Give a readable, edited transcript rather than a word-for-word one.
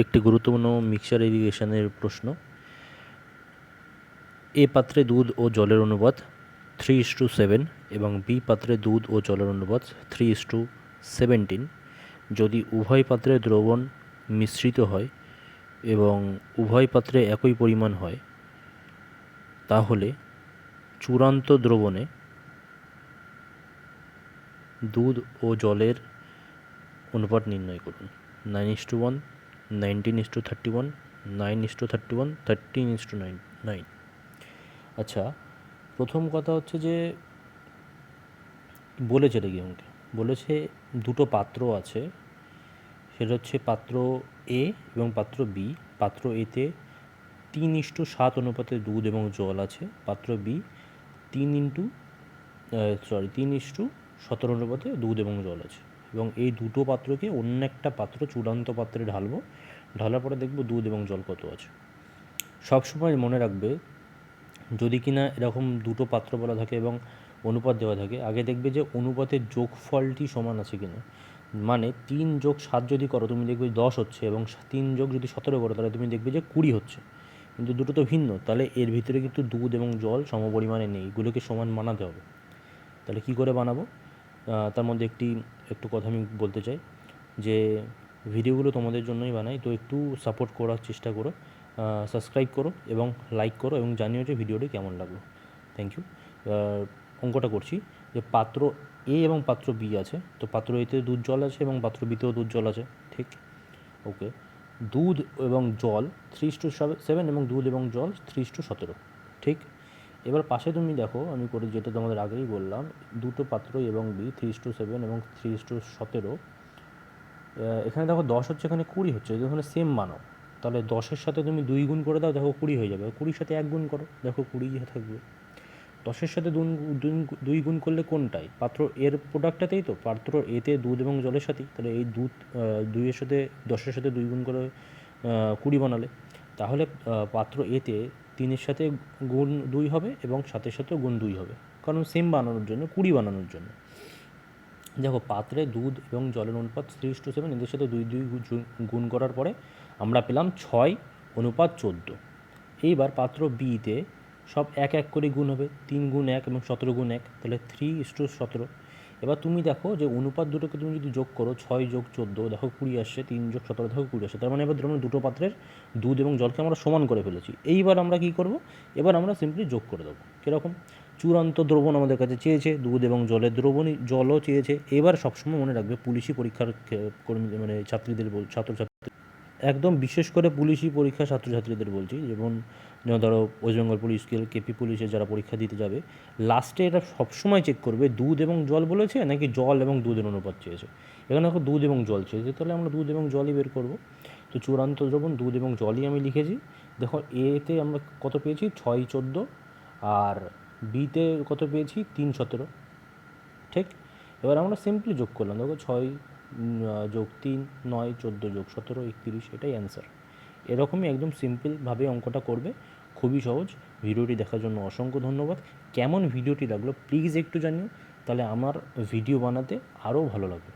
একটি গুরুত্বপূর্ণ মিক্সচার ইরিগেশনের প্রশ্ন। এ পাত্রে দুধ ও জলের অনুপাত 3:7 এবং বি পাত্রে দুধ ও জলের অনুপাত 3:17। যদি উভয় পাত্রে দ্রবণ মিশ্রিত হয় এবং উভয় পাত্রে একই পরিমাণ হয়, তাহলে চূড়ান্ত দ্রবণে দুধ ও জলের অনুপাত নির্ণয় করুন। 9:1, 19:31, 9:31, 13:9। আচ্ছা, প্রথম কথা হচ্ছে যে বলেছে রে আমাকে, বলেছে দুটো পাত্র আছে, সেটা হচ্ছে পাত্র এ এবং পাত্র বি। পাত্র এতে 3:7 অনুপাতে দুধ এবং জল আছে। পাত্র বি 3:17 অনুপাতে দুধ এবং জল আছে। এবং এই দুটো পাত্রকে অন্য একটা পাত্র চূড়ান্ত পাত্রে ঢালবো, ঢালার পরে দেখব দুধ এবং জল কত আছে। সবসময় মনে রাখবে, যদি কিনা এরকম দুটো পাত্র বলা থাকে এবং অনুপাত দেওয়া থাকে, আগে দেখবে যে অনুপাতের যোগফলটি সমান আছে কিনা। মানে 3+7 যদি করো তুমি দেখবে 10 হচ্ছে, এবং 3+17 করো তাহলে তুমি দেখবে যে 20 হচ্ছে। কিন্তু দুটো তো ভিন্ন, তাহলে এর ভিতরে কিন্তু দুধ এবং জল সমপরিমাণে নেই, এগুলোকে সমান বানাতে হবে। তাহলে কী করে বানাবো? তার মধ্যে একটু কথা আমি বলতে চাই যে ভিডিওগুলো তোমাদের জন্যই বানাই, তো একটু সাপোর্ট করার চেষ্টা করো, সাবস্ক্রাইব করো এবং লাইক করো, এবং জানিও যে ভিডিওটি কেমন লাগলো। Thank you. অঙ্কটা করছি যে পাত্র এ এবং পাত্র বি আছে, তো পাত্র এতে দুধ জল আছে এবং পাত্র বিতেও দুধ জল আছে, ঠিক? ওকে, দুধ এবং জল 3:7 এবং দুধ এবং জল 3:17, ঠিক? এবার পাশে তুমি দেখো, আমি করে যেটা তোমাদের আগেই বললাম, দুটো পাত্র এবং বি 3:7 এবং 3:17। এখানে দেখো 10 হচ্ছে, এখানে 20 হচ্ছে, এখানে সেম মানো, তাহলে 10-এর সাথে তুমি 2 গুণ করে দাও, দেখো 20 হয়ে যাবে। 20-এর সাথে 1 গুণ করো, দেখো 20 থাকবে। 10-এর সাথে 2 গুণ করলে কোনটাই? পাত্র এর প্রোডাক্টটাতেই তো, পাত্র এতে দুধ এবং জলের সাথেই, তাহলে এই দুধ 2-এর সাথে 10-এর সাথে 2 গুণ করে 20 বানালে, তাহলে পাত্র এতে 3-এর সাথে গুণ 2 হবে এবং 7-এর সাথেও গুণ 2 হবে, কারণ সেম বানানোর জন্য, 20 বানানোর জন্য। দেখো, পাত্রে দুধ এবং জলের অনুপাত 3:7, এদের সাথে 2 গুণ করার পরে আমরা পেলাম 6:14। এইবার পাত্র বিতে সব 1 করে গুণ হবে, 3 গুণ 1 এবং 17 গুণ 1, তাহলে 3:17। এবার তুমি দেখো যে অনুপাত দুটোকে তুমি যদি যোগ করো, 6+14 দেখো 20 আসছে, 3+17 দেখো 20 আসছে। তার মানে এবার ধরুন দুটো পাত্রের দুধ এবং জলকে আমরা সমান করে ফেলেছি। এইবার আমরা কী করব? এবার আমরা সিম্পলি যোগ করে দেবো। কীরকম? চূড়ান্ত দ্রবণ আমাদের কাছে চেয়েছে, দুধ এবং জলের দ্রবণই জলও চেয়েছে। এবার সবসময় মনে রাখবে, পুলিশি পরীক্ষার কর্মী মানে ছাত্রছাত্রী একদম বিশেষ করে পুলিশি পরীক্ষা ছাত্রছাত্রীদের বলছি, যেমন ধরো ওয়েস্ট বেঙ্গল পুলিশ, কেপি পুলিশে যারা পরীক্ষা দিতে যাবে, লাস্টে এটা সবসময় চেক করবে দুধ এবং জল বলেছে নাকি জল এবং দুধের অনুপাত চেয়েছে। এখানে দেখো দুধ এবং জল চেয়েছে, তাহলে আমরা দুধ এবং জলই বের করব। তো চূড়ান্ত দ্রবণ দুধ এবং জলই আমি লিখেছি। দেখো, এতে আমরা কত পেয়েছি? 6:14, আর বিতে কত পেয়েছি? 3:17, ঠিক? এবার আমরা সিম্পলি যোগ করলাম, দেখো 6+3 9, 14+17 31, এটাই অ্যান্সার। এরকমই একদম সিম্পলভাবে অঙ্কটা করবে, খুবই সহজ। ভিডিওটি দেখার জন্য অসংখ্য ধন্যবাদ। কেমন ভিডিওটি লাগলো প্লিজ একটু জানিও, তাহলে আমার ভিডিও বানাতে আরও ভালো লাগবে।